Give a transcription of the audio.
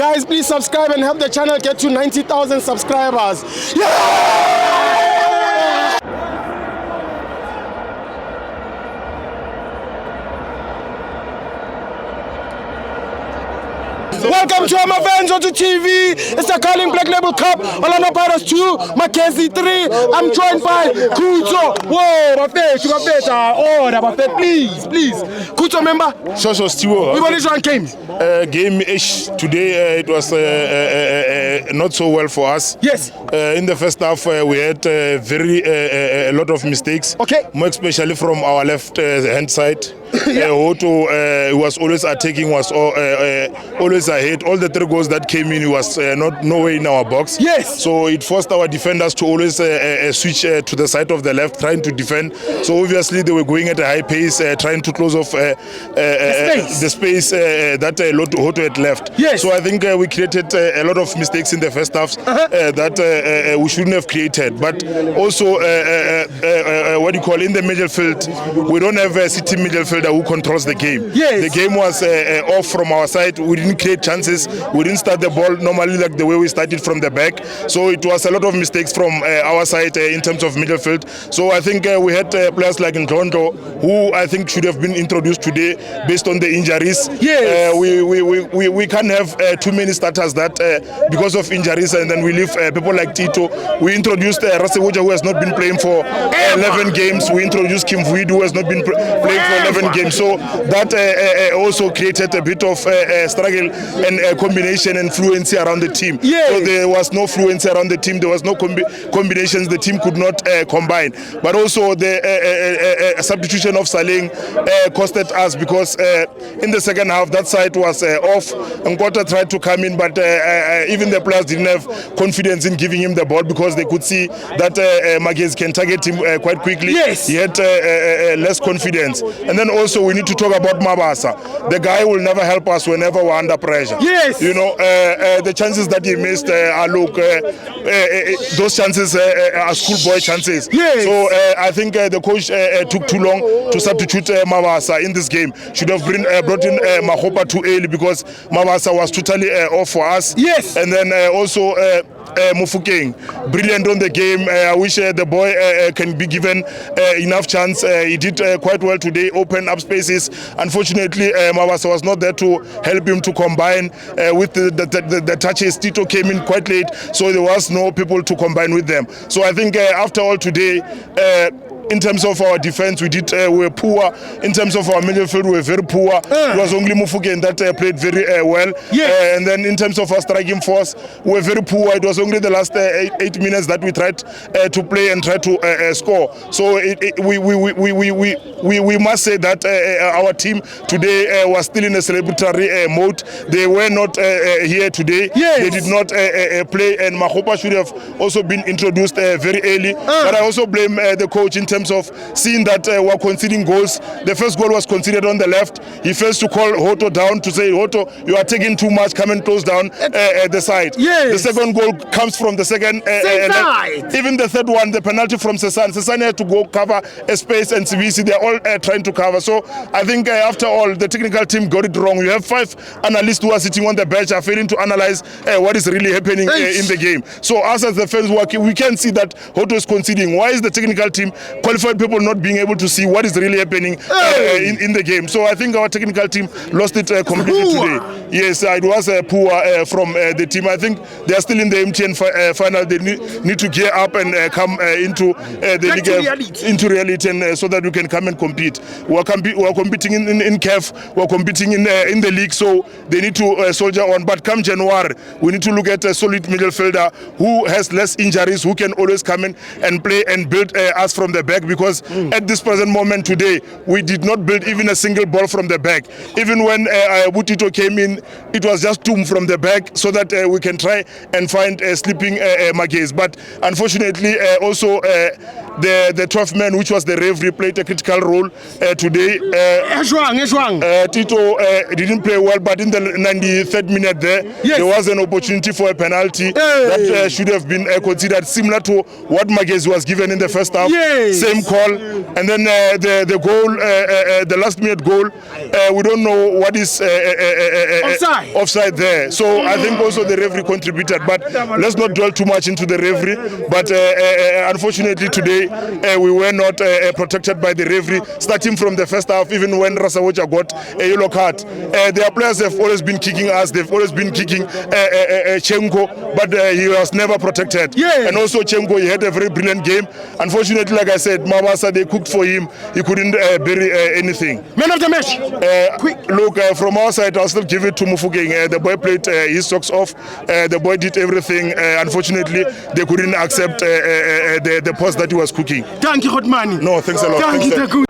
Guys, please subscribe and help the channel get to 90,000 subscribers. Yeah! Welcome to FANS Wethu TV. It's the Carling Black Label Cup. Orlando Pirates 2, Magesi 3. I'm joined by Kuto. Whoa, Bafet, please. Kuto member. So Stewart. We want to join game. Game-ish today. It was not so well for us. Yes. In the first half, we had a lot of mistakes. Okay. More especially from our left hand side. Hoto was always attacking, was always ahead. All the 3 goals that came in, he was no way in our box. Yes. So it forced our defenders to always switch to the side of the left, trying to defend. So obviously they were going at a high pace, trying to close off the space that Hoto had left. Yes. So I think we created a lot of mistakes in the first half that we shouldn't have created. But also, what do you call, in the midfield, we don't have a city midfielder who controls the game. Yes. The game was off from our side. We didn't create chances. We didn't start the ball normally like the way we started from the back. So it was a lot of mistakes from our side in terms of midfield. So I think we had players like Ntondo, who I think should have been introduced today based on the injuries. Yes. We can't have too many starters that because of injuries, and then we leave people like Tito. We introduced Rasewoja, who has not been playing for 11 games. We introduced Kim Vuid, who has not been playing for 11 games. So that also created a bit of struggle and combination and fluency around the team. Yes. So there was no fluency around the team. There was no combinations. The team could not combine. But also the substitution of Saling costed us because in the second half that side was off. Nkota tried to come in, but even the players didn't have confidence in giving him the ball because they could see that Magesi can target him quite quickly. Yes. He had less confidence. And then also we need to talk about Mabasa. The guy will never help us whenever we're under pressure. Yes. You know, the chances that he missed those chances are schoolboy chances. Yes. So I think the coach took too long to substitute Mabasa in this game. Should have brought in Mahopa too early because Mabasa was totally off for us. Yes. And then also Mufukeng, brilliant on the game. I wish the boy can be given enough chance. He did quite well today, open up spaces. Unfortunately, Mabasa was not there to help him to combine with the touches. Tito came in quite late, so there was no people to combine with them. So I think after all today, in terms of our defense, we were poor. In terms of our midfield, we were very poor. It was only Mufukeng that played very well. Yes. And then in terms of our striking force, we were very poor. It was only the last 8 minutes that we tried to play and try to score. So we must say that our team today was still in a celebratory mode. They were not here today. Yes. They did not play, and Mahopa should have also been introduced very early. But I also blame the coach in terms of seeing that we're conceding goals. The first goal was conceded on the left. He fails to call Hoto down to say, Hoto, you are taking too much, come and close down the side. Yes. The second goal comes from the second side. Even the third one, the penalty from Sesan. Sesan had to go cover a space, and CBC, they're all trying to cover. So I think after all, the technical team got it wrong. You have 5 analysts who are sitting on the bench are failing to analyze what is really happening in the game. So us as the fans working, we can see that Hoto is conceding. Why is the technical team, qualified people, not being able to see what is really happening in the game? So I think our technical team lost it completely today. Yes, it was poor from the team. I think they are still in the MTN final. They need to gear up and come into the league, into reality, and so that we can come and compete. We're competing in CAF. We're competing in the league, so they need to soldier on. But come January, we need to look at a solid midfielder who has less injuries, who can always come in and play and build us from the back, because at this present moment today, we did not build even a single ball from the back. Even when Butito came in, it was just Tum from the back, so that we can try and find sleeping Magesi. But unfortunately, also the 12th man, which was the referee, played a critical role today. Tito didn't play well, but in the 93rd minute there was an opportunity for a penalty that should have been considered, similar to what Magesi was given in the first half. Same call. And then the goal, the last minute goal, we don't know what is offside there. So I think also the referee contributed, but let's not dwell too much into the referee. But unfortunately today we were not protected by the referee, starting from the first half. Even when Rasawocha got a yellow card, their players have always been kicking us. They've always been kicking Chenko, but he was never protected. And also Chenko, he had a very brilliant game. Unfortunately, like I said, Mabasa, they cooked for him. He couldn't bury anything. Man of the match. Look, from our side, I'll still give it to Mufugeng. The boy played his socks off. The boy did everything. Unfortunately, they couldn't accept the post that he was cooking. Thank you, Hotmani. No, thanks a lot. Thank you.